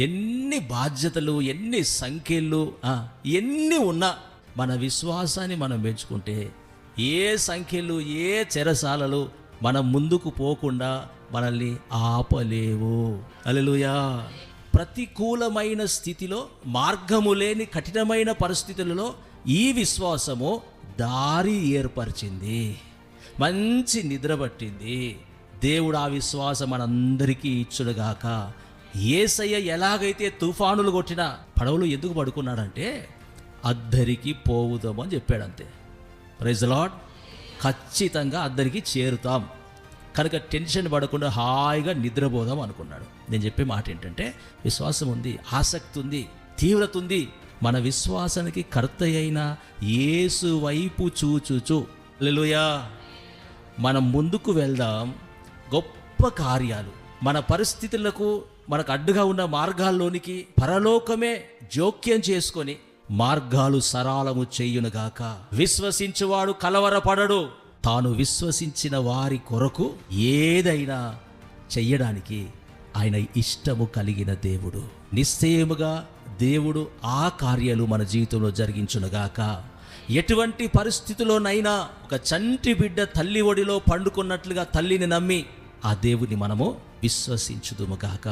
ఎన్ని బాధ్యతలు, ఎన్ని సంఖ్యలు, ఎన్ని ఉన్నా మన విశ్వాసాన్ని మనం పెంచుకుంటే ఏ సంఖ్యలు, ఏ చెరసాలలు మనం ముందుకు పోకుండా మనల్ని ఆపలేవు. హల్లెలూయా. ప్రతికూలమైన స్థితిలో, మార్గము లేని కఠినమైన పరిస్థితులలో ఈ విశ్వాసము దారి ఏర్పరిచింది, మంచి నిద్ర పట్టింది. దేవుడు ఆ విశ్వాసం మనందరికీ ఇచ్చుడుగాక. యేసయ్య ఎలాగైతే తుఫానులు కొట్టిన పడవలు ఎందుకు పడుకున్నాడంటే అద్దరికి పోవుదాము అని చెప్పాడు, అంతే. Praise the lord. ఖచ్చితంగా అద్దరికి చేరుతాం కనుక టెన్షన్ పడకుండా హాయిగా నిద్రపోదాం అనుకున్నాడు. నేను చెప్పే మాట ఏంటంటే, విశ్వాసం ఉంది, ఆసక్తి ఉంది, తీవ్రత ఉంది. మన విశ్వాసానికి కర్త అయిన యేసు వైపు చూచుచు, హల్లెలూయా, మనం ముందుకు వెళ్దాం. గొప్ప కార్యాలు మన పరిస్థితులకు, మనకు అడ్డుగా ఉన్న మార్గాల్లోనికి పరలోకమే జోక్యం చేసుకొని మార్గాలు సరళము చేయునుగాక. విశ్వసించువాడు కలవరపడడు. తాను విశ్వసించిన వారి కొరకు ఏదైనా చెయ్యడానికి ఆయన ఇష్టము కలిగిన దేవుడు. నిశ్చయముగా దేవుడు ఆ కార్యాలు మన జీవితంలో జరిగించునుగాక. ఎటువంటి పరిస్థితిలోనైనా ఒక చంటి బిడ్డ తల్లి ఒడిలో పండుకున్నట్లుగా తల్లిని నమ్మి ఆ దేవుని మనము విశ్వసించుదుముగాక.